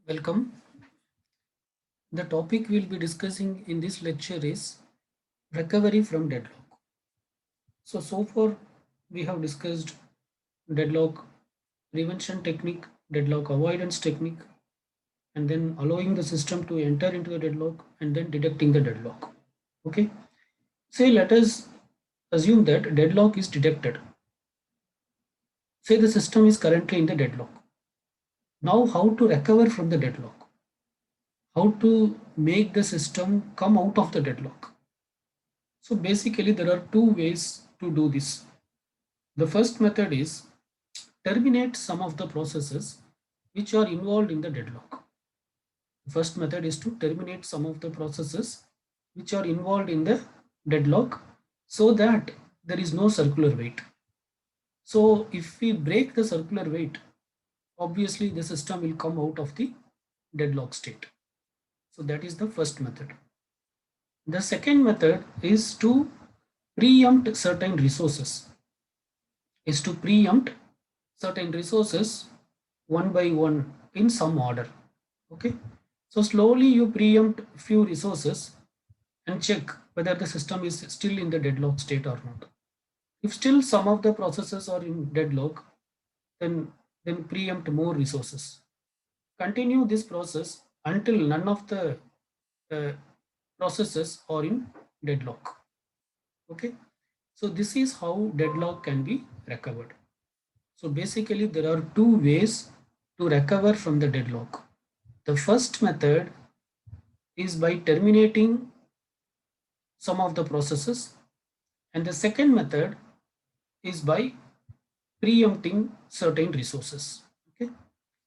Welcome. The topic we'll be discussing in this lecture is recovery from deadlock. So far we have discussed deadlock prevention technique, deadlock avoidance technique, and then allowing the system to enter into the deadlock and then detecting the deadlock. Okay. Say let us assume that deadlock is detected. Say the system is currently in the deadlock. Now how to recover from the deadlock? How to make the system come out of the deadlock? So basically there are two ways to do this. The first method is terminate some of the processes which are involved in the deadlock. The first method is to terminate some of the processes which are involved in the deadlock so that there is no circular wait. So if we break the circular wait, obviously the system will come out of the deadlock state. So that is the first method. The second method is to preempt certain resources. Is to preempt certain resources one by one in some order. Okay. So slowly you preempt few resources and check whether the system is still in the deadlock state or not. If still some of the processes are in deadlock, then preempt more resources. Continue this process until none of the uh, processes are in deadlock. Okay. So this is how deadlock can be recovered. So basically there are two ways to recover from the deadlock. The first method is by terminating some of the processes, and the second method is by preempting certain resources. Okay.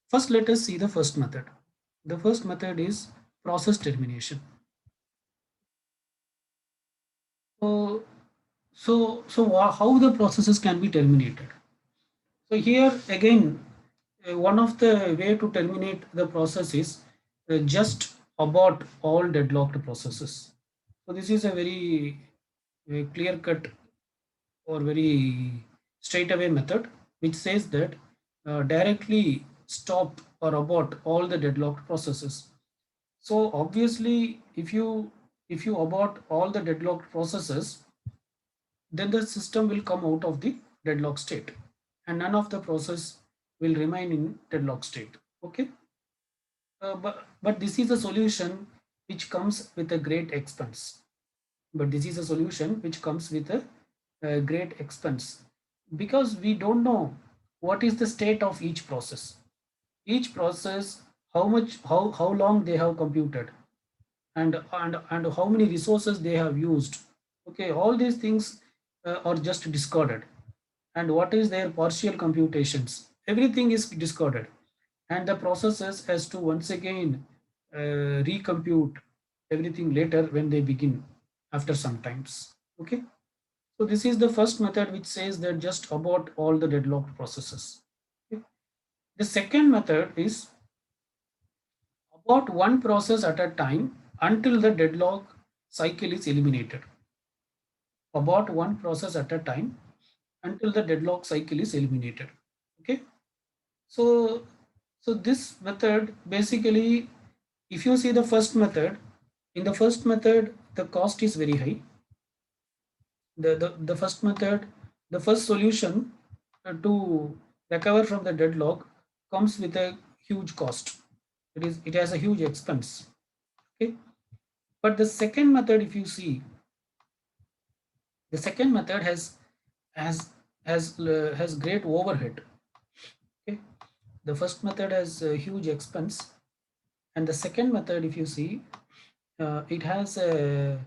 First let us see the first method. The first method is process termination. So how the processes can be terminated? So here again, one of the way to terminate the process is just abort all deadlocked processes. So this is a very clear cut or very straightaway method which says that directly stop or abort all the deadlocked processes. So obviously if you abort all the deadlocked processes, then the system will come out of the deadlock state and none of the process will remain in deadlock state. Okay. But this is a solution which comes with a great expense. But this is a solution which comes with a great expense because we don't know what is the state of each process, how long they have computed, and how many resources they have used. Okay, all these things are just discarded. And what is their partial computations, everything is discarded, and the processes has to once again recompute everything later when they begin after some times. Okay. So this is the first method which says that just abort all the deadlocked processes. Okay. The second method is abort one process at a time until the deadlock cycle is eliminated. Abort one process at a time until the deadlock cycle is eliminated. Okay. So this method basically, if you see the first method, in the first method the cost is very high. The first method, the first solution to recover from the deadlock comes with a huge cost. It has a huge expense. Okay. But the second method, if you see, the second method has has great overhead. Okay. The first method has a huge expense, and the second method, if you see, it has uh,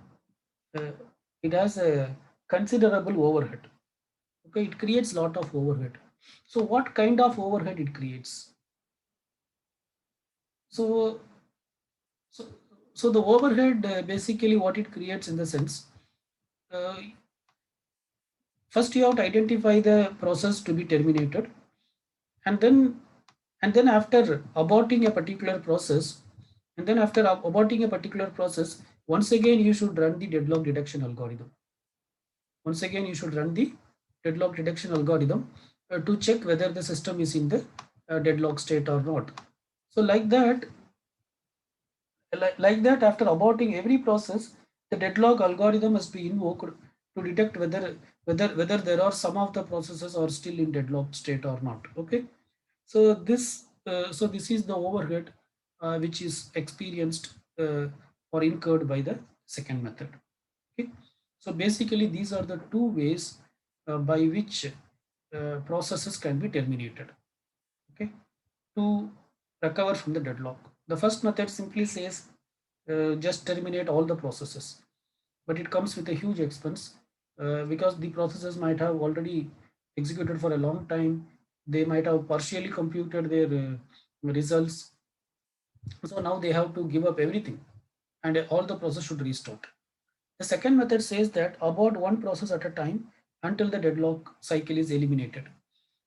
a considerable overhead. Okay, it creates lot of overhead. So what kind of overhead it creates? So so so the overhead, basically what it creates in the sense, uh, first you have to identify the process to be terminated, and then after aborting a particular process, and then after aborting a particular process, once again you should run the deadlock detection algorithm. Once again you should run the deadlock detection algorithm to check whether the system is in the deadlock state or not. So like that, Like that, after aborting every process, the deadlock algorithm must be invoked to detect whether there are some of the processes are still in deadlock state or not. Okay, so this is the overhead which is experienced or incurred by the second method. Okay, so basically these are the two ways by which processes can be terminated. Okay, to recover from the deadlock. The first method simply says just terminate all the processes, but it comes with a huge expense because the processes might have already executed for a long time. They might have partially computed their results, so now they have to give up everything, and all the process should restart. The second method says that abort one process at a time until the deadlock cycle is eliminated.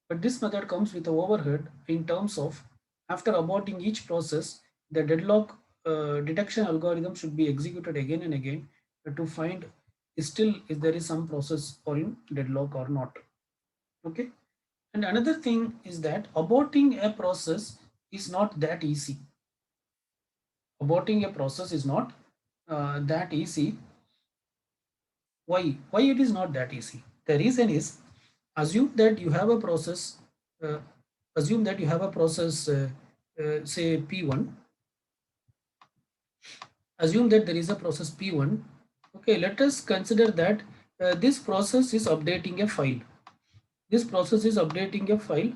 But this method comes with a overhead in terms of after aborting each process, the deadlock detection algorithm should be executed again and again to find still if there is some process or in deadlock or not. Okay. And another thing is that aborting a process is not that easy. Aborting a process is not that easy. Why it is not that easy? The reason is, assume that you have a process uh, assume that you have a process say p1. Assume that there is a process p1. Okay, let us consider that this process is updating a file. This process is updating a file,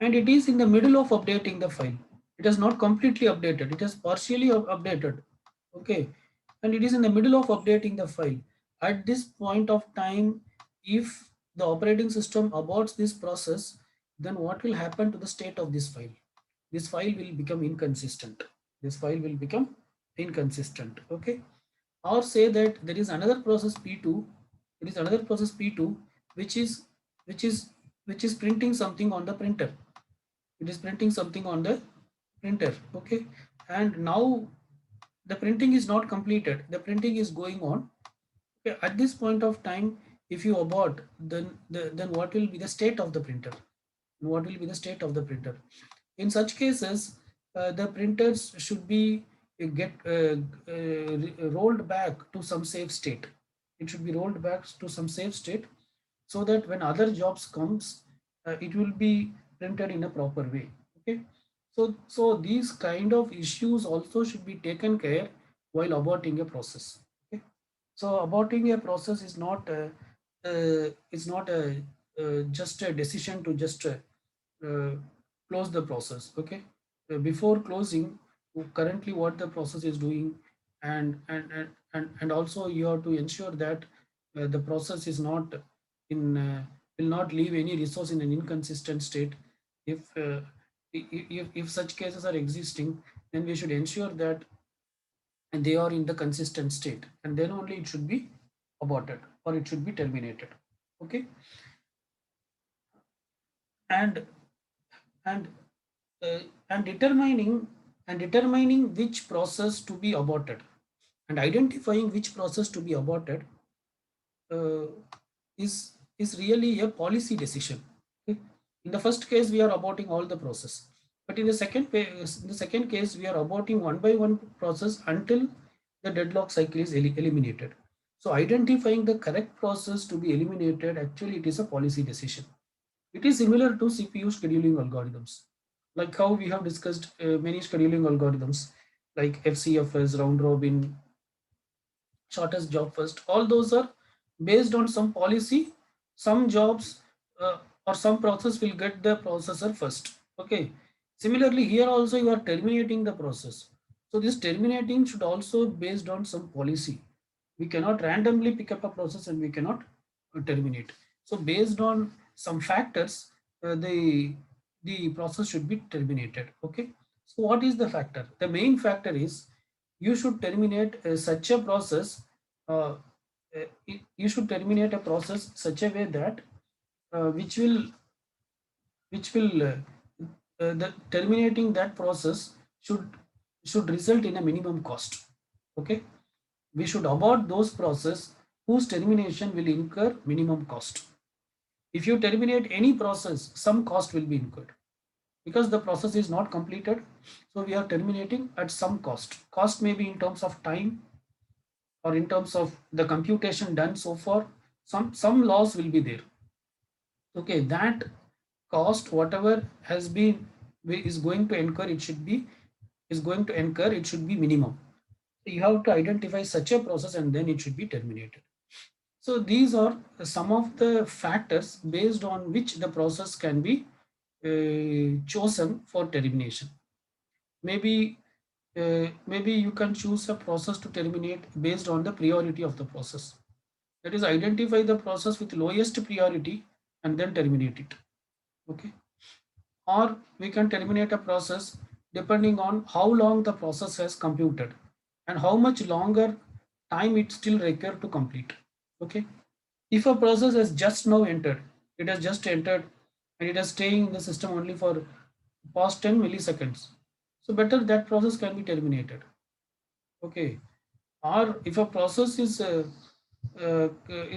and it is in the middle of updating the file. It has not completely updated, it has partially updated. Okay, and it is in the middle of updating the file. At this point of time, if the operating system aborts this process, then what will happen to the state of this file? This file will become inconsistent. This file will become inconsistent. Okay, or say that there is another process p2. There is another process p2 which is which is which is printing something on the printer. It is printing something on the printer. Okay, and now the printing is not completed, the printing is going on. Okay, at this point of time, if you abort, then what will be the state of the printer? What will be the state of the printer? In such cases, the printers should be get rolled back to some safe state. It should be rolled back to some safe state so that when other jobs comes, it will be printed in a proper way. Okay, so these kind of issues also should be taken care while aborting a process. Okay, so aborting a process is not a just a decision to just uh, close the process. Okay, before closing, currently what the process is doing, and also you have to ensure that the process is not in will not leave any resource in an inconsistent state. If if such cases are existing, then we should ensure that they are in the consistent state, and then only it should be aborted or it should be terminated. Okay, and and uh, and determining which process to be aborted and identifying which process to be aborted uh, is really a policy decision. Okay? In the first case, we are aborting all the process, but in the second case, we are aborting one by one process until the deadlock cycle is eliminated. So, identifying the correct process to be eliminated, actually, it is a policy decision. It is similar to CPU scheduling algorithms, like how we have discussed many scheduling algorithms like FCFS, round robin, shortest job first. All those are based on some policy. Some jobs or some process will get the processor first. Okay. Similarly, here also you are terminating the process. So this terminating should also based on some policy. We cannot randomly pick up a process and we cannot terminate. So based on some factors, the process should be terminated. Okay. So what is the factor? The main factor is you should terminate such a process. Uh, you should terminate a process such a way that uh, which will which will the terminating that process should result in a minimum cost. Okay, we should abort those process whose termination will incur minimum cost. If you terminate any process, some cost will be incurred because the process is not completed. So we are terminating at some cost. Cost may be in terms of time or in terms of the computation done so far. Some loss will be there. Okay, that cost, whatever has been is going to incur, it should be minimum. So you have to identify such a process and then it should be terminated. So these are some of the factors based on which the process can be chosen for termination. Maybe you can choose a process to terminate based on the priority of the process. That is, identify the process with lowest priority and then terminate it. Okay. Or we can terminate a process depending on how long the process has computed and how much longer time it still require to complete. Okay. If a process has just now entered, it has just entered and it is staying in the system only for past 10 milliseconds. So better that process can be terminated. Okay. Or if a process is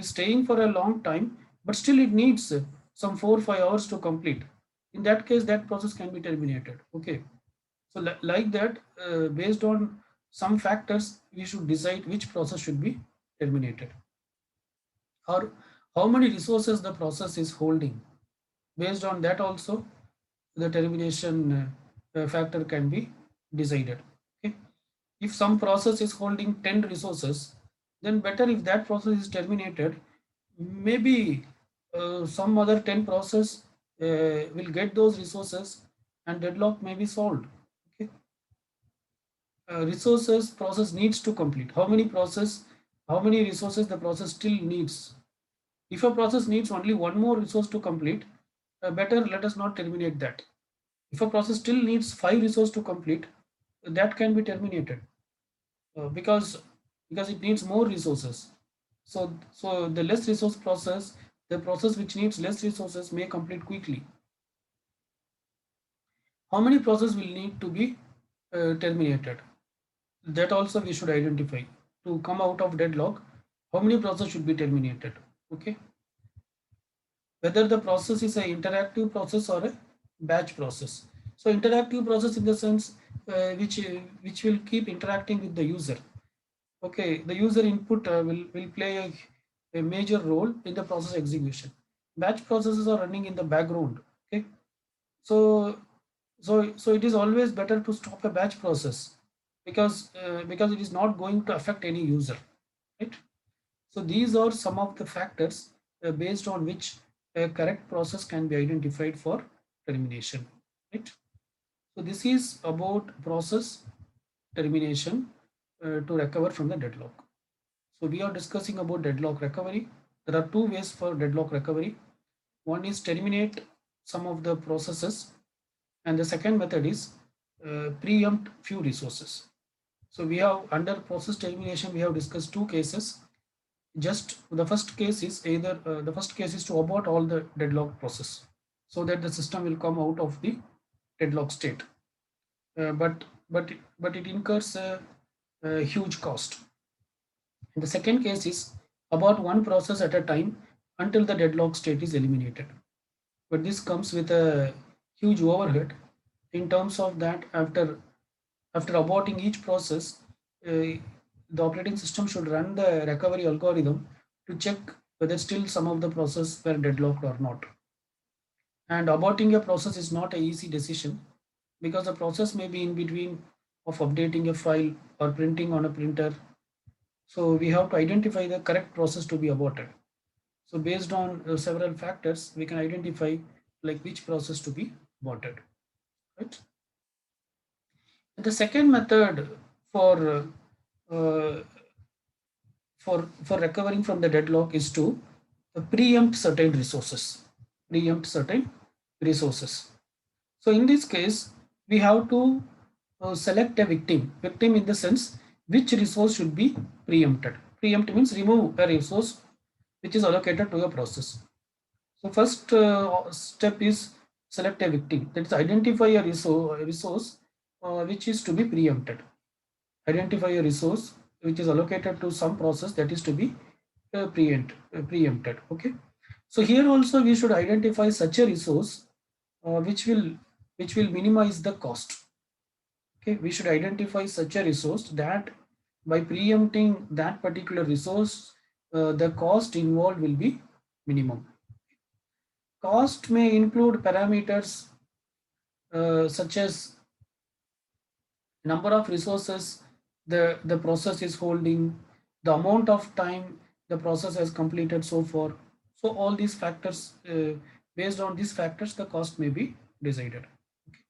staying for a long time, but still it needs some 4 or 5 hours to complete. In that case, that process can be terminated. Okay. So like that, based on some factors, we should decide which process should be terminated, or how many resources the process is holding. Based on that also, the termination factor can be decided. Okay. If some process is holding 10 resources, then better if that process is terminated, maybe some other 10 process will get those resources and deadlock may be solved. Okay. Resources process needs to complete. How many resources the process still needs. If a process needs only one more resource to complete, better let us not terminate that. If a process still needs 5 resources to complete, that can be terminated because it needs more resources. So the less resource process, the process which needs less resources may complete quickly. How many processes will need to be terminated? That also we should identify to come out of deadlock. How many processes should be terminated? Okay. Whether the process is an interactive process or a batch process. So interactive process in the sense which will keep interacting with the user. Okay, the user input will play a major role in the process execution. Batch processes are running in the background. Okay, so so it is always better to stop a batch process because it is not going to affect any user, right? So these are some of the factors based on which a correct process can be identified for termination, right? So this is about process termination to recover from the deadlock. So we are discussing about deadlock recovery. There are two ways for deadlock recovery. One is terminate some of the processes, and the second method is preempt few resources. So we have under process termination, we have discussed two cases. Just the first case is either the first case is to abort all the deadlock process so that the system will come out of the deadlock state. But it incurs a huge cost. The second case is about one process at a time until the deadlock state is eliminated. But this comes with a huge overhead in terms of that after aborting each process, the operating system should run the recovery algorithm to check whether still some of the process were deadlocked or not. And aborting a process is not an easy decision because the process may be in between of updating a file or printing on a printer. So we have to identify the correct process to be aborted. So based on several factors, we can identify like which process to be aborted, right? And the second method for uh, for recovering from the deadlock is to preempt certain resources. Preempt certain resources. So in this case, we have to select a victim. Victim in the sense which resource should be preempted. Preempt means remove a resource which is allocated to a process. So first step is select a victim. That is identify a resource which is to be preempted. Identify a resource which is allocated to some process that is to be preempted. Okay. So here also we should identify such a resource which will which will minimize the cost. Okay, we should identify such a resource that by preempting that particular resource, the cost involved will be minimum. Cost may include parameters such as number of resources the process is holding, the amount of time the process has completed so far. So all these factors, based on these factors, the cost may be decided. Okay.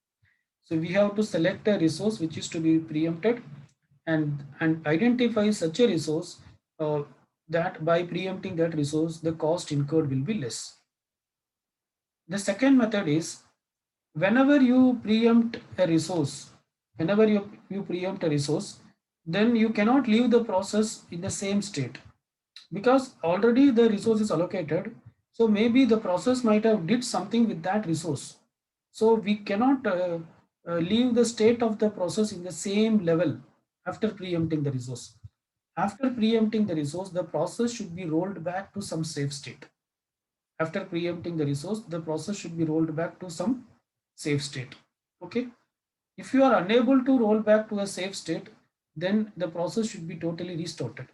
So we have to select a resource which is to be preempted, and identify such a resource that by preempting that resource, the cost incurred will be less. The second method is, whenever you preempt a resource, whenever you preempt a resource, then you cannot leave the process in the same state, because already the resource is allocated. So maybe the process might have did something with that resource. So we cannot leave the state of the process in the same level after preempting the resource. After preempting the resource, the process should be rolled back to some safe state. After preempting the resource, the process should be rolled back to some safe state. Okay. If you are unable to roll back to a safe state, then the process should be totally restarted.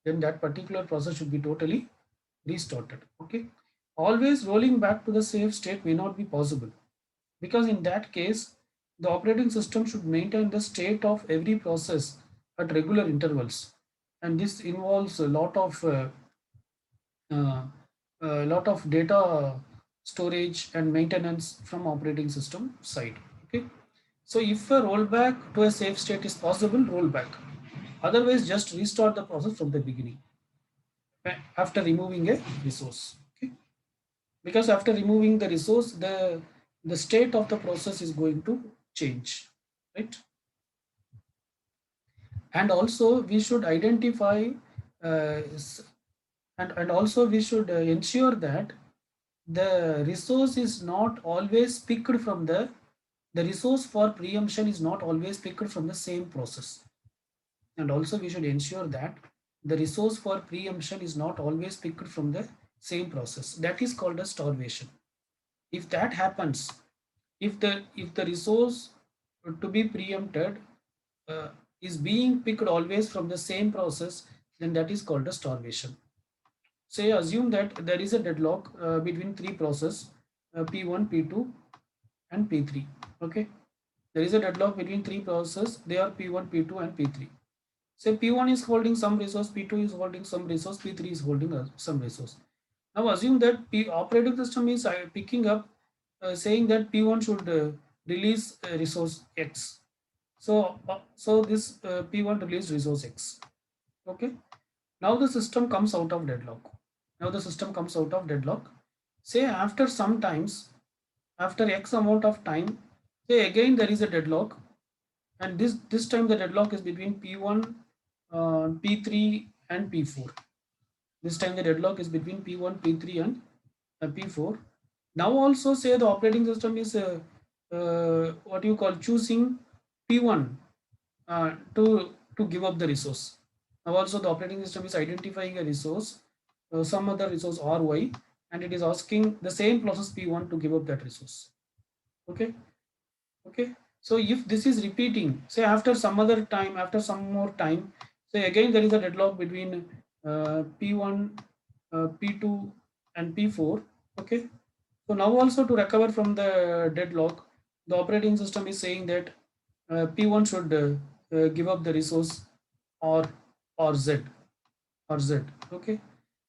Then that particular process should be totally restarted. Okay. Always rolling back to the safe state may not be possible, because in that case the operating system should maintain the state of every process at regular intervals, and this involves uh, a lot of data storage and maintenance from operating system side. Okay. So if a rollback to a safe state is possible, roll back. Otherwise, just restart the process from the beginning after removing a resource. Okay. Because after removing the resource, the state of the process is going to change, right? And also we should identify uh, and also we should ensure that the resource is not always picked from the resource for preemption is not always picked from the same process. And also we should ensure that the resource for preemption is not always picked from the same process. That is called as starvation. If that happens, if the resource to be preempted uh, is being picked always from the same process, then that is called a starvation. Say assume that there is a deadlock between three processes, P1, P2 and P3. Okay, there is a deadlock between three processes. They are P1, P2 and P3. Say P1 is holding some resource, P2 is holding some resource, P3 is holding some resource. Now assume that operating system is picking up, saying that P1 should release resource X. So this P1 released resource X. Okay. Now the system comes out of deadlock. Now the system comes out of deadlock. Say after some times, after X amount of time, say again there is a deadlock, and this time the deadlock is between P1, P3 and P4. This time the deadlock is between P1, P3 and P4. Now also say the operating system is what you call choosing P1 to give up the resource. Now also the operating system is identifying a resource, some other resource Ry, and it is asking the same process P1 to give up that resource. Okay. Okay. So if this is repeating, say after some other time, after some more time, say again there is a deadlock between P1, P2 and P4. Okay. So now also to recover from the deadlock, the operating system is saying that P1 should give up the resource or or Z or Z. Okay.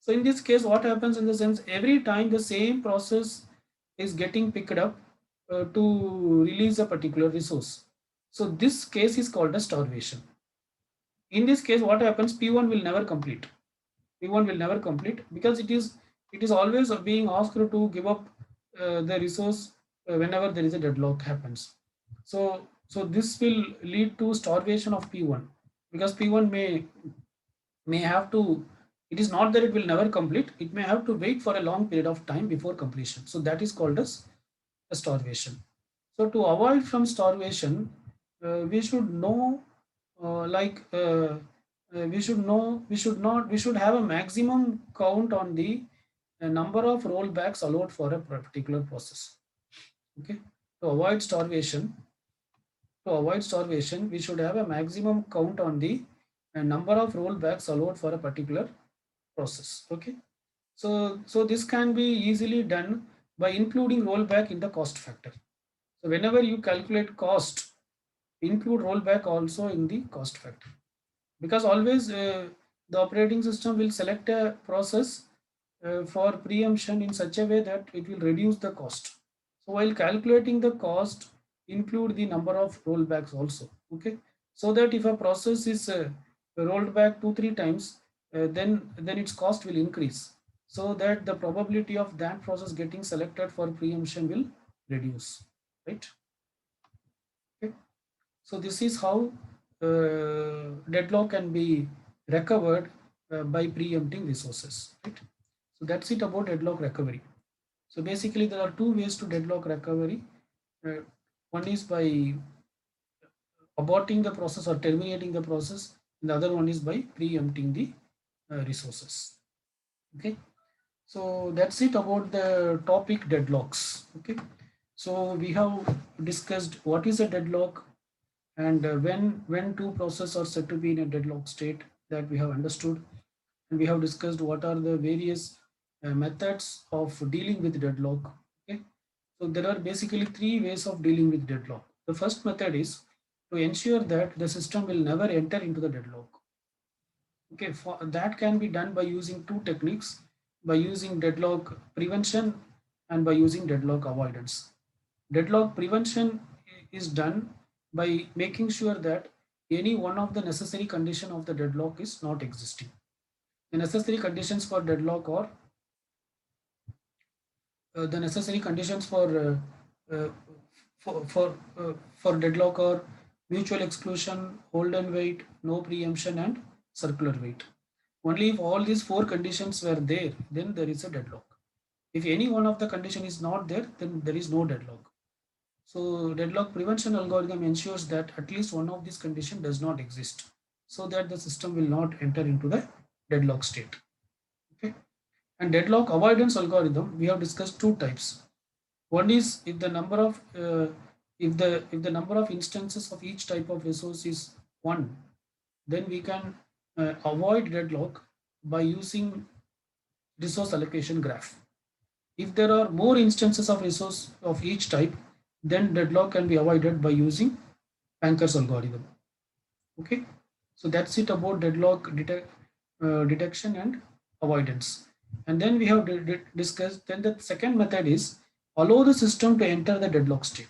So in this case, what happens in the sense, every time the same process is getting picked up to release a particular resource. So this case is called a starvation. In this case, what happens? P1 will never complete. P1 will never complete because it is always being asked to give up the resource whenever there is a deadlock happens. So this will lead to starvation of P1, because P1 may have to, it is not that it will never complete, it may have to wait for a long period of time before completion. So that is called as a starvation. So to avoid from starvation, we should know, we should have a maximum count on the number of rollbacks allowed for a particular process. Okay. to avoid starvation, we should have a maximum count on the number of rollbacks allowed for a particular process. Okay. So this can be easily done by including rollback in the cost factor. So whenever you calculate cost, include rollback also in the cost factor, because always the operating system will select a process for preemption in such a way that it will reduce the cost. So while calculating the cost, include the number of rollbacks also. Okay, so that if a process is rolled back 2-3 times, then its cost will increase, so that the probability of that process getting selected for preemption will reduce, right? Okay. So this is how deadlock can be recovered by preempting resources, right? So that's it about deadlock recovery. So basically there are two ways to deadlock recovery. Uh, One is by aborting the process or terminating the process. The other one is by preempting the resources. Okay. So that's it about the topic deadlocks. Okay. So we have discussed what is a deadlock, and when two processes are said to be in a deadlock state, that we have understood, and we have discussed what are the various methods of dealing with deadlock. Okay, so there are basically three ways of dealing with deadlock. The first method is to ensure that the system will never enter into the deadlock. Okay, for that can be done by using two techniques, by using deadlock prevention and by using deadlock avoidance. Deadlock prevention is done by making sure that any one of the necessary condition of the deadlock is not existing. The necessary conditions for deadlock are the necessary conditions uh, for deadlock are mutual exclusion, hold and wait, no preemption, and circular wait. Only if all these four conditions were there, then there is a deadlock. If any one of the condition is not there, then there is no deadlock. So deadlock prevention algorithm ensures that at least one of these conditions does not exist, so that the system will not enter into the deadlock state. Okay. And deadlock avoidance algorithm, we have discussed two types. One is if the number of instances of each type of resource is one, then we can avoid deadlock by using resource allocation graph. If there are more instances of resource of each type, then deadlock can be avoided by using Panker's algorithm. Okay, so that's it about deadlock detection and avoidance. And then we have discussed. Then the second method is allow the system to enter the deadlock state.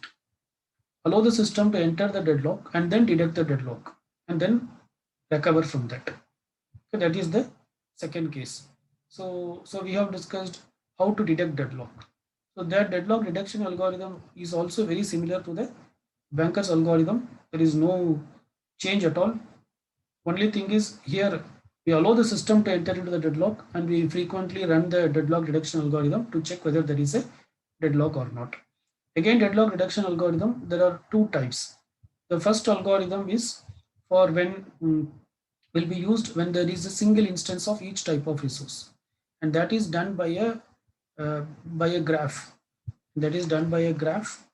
Allow the system to enter the deadlock and then detect the deadlock and then recover from that. So that is the second case. So we have discussed how to detect deadlock. So that deadlock detection algorithm is also very similar to the Banker's algorithm. There is no change at all. Only thing is here we allow the system to enter into the deadlock and we frequently run the deadlock detection algorithm to check whether there is a deadlock or not. Again, deadlock reduction algorithm, there are two types. The first algorithm is for when will be used when there is a single instance of each type of resource, and that is done by a graph. That is done by a graph.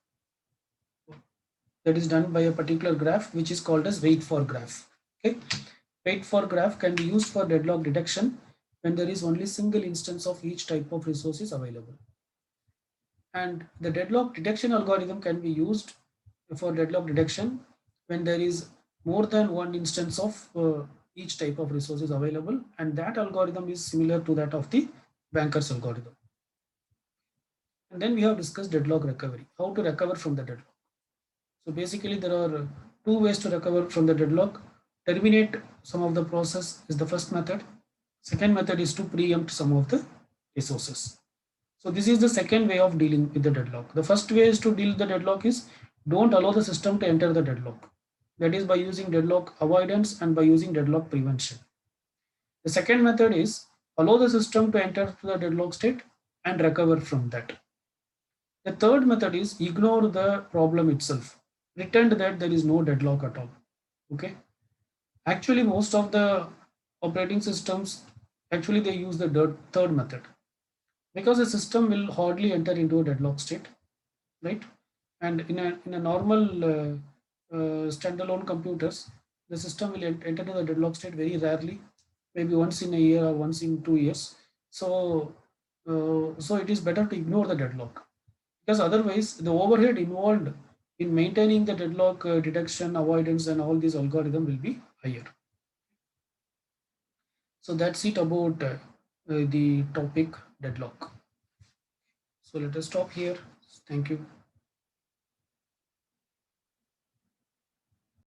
That is done by a particular graph which is called as wait for graph. Okay, wait for graph can be used for deadlock detection when there is only single instance of each type of resources available. And the deadlock detection algorithm can be used for deadlock detection when there is more than one instance of each type of resources available, and that algorithm is similar to that of the Banker's algorithm. And then we have discussed deadlock recovery, how to recover from the deadlock. So basically there are two ways to recover from the deadlock. Terminate some of the process is the first method. Second method is to preempt some of the resources. So this is the second way of dealing with the deadlock. The first way is to deal with the deadlock is don't allow the system to enter the deadlock. That is by using deadlock avoidance and by using deadlock prevention. The second method is allow the system to enter the deadlock state and recover from that. The third method is ignore the problem itself. Pretend that there is no deadlock at all. Okay. Actually, most of the operating systems actually they use the third method, because the system will hardly enter into a deadlock state, right? And in a normal standalone computers, the system will enter into the deadlock state very rarely, maybe once in a year or once in 2 years. So it is better to ignore the deadlock, because otherwise the overhead involved in maintaining the deadlock detection, avoidance, and all these algorithm will be higher. So that's it about the topic deadlock. So let us stop here. Thank you.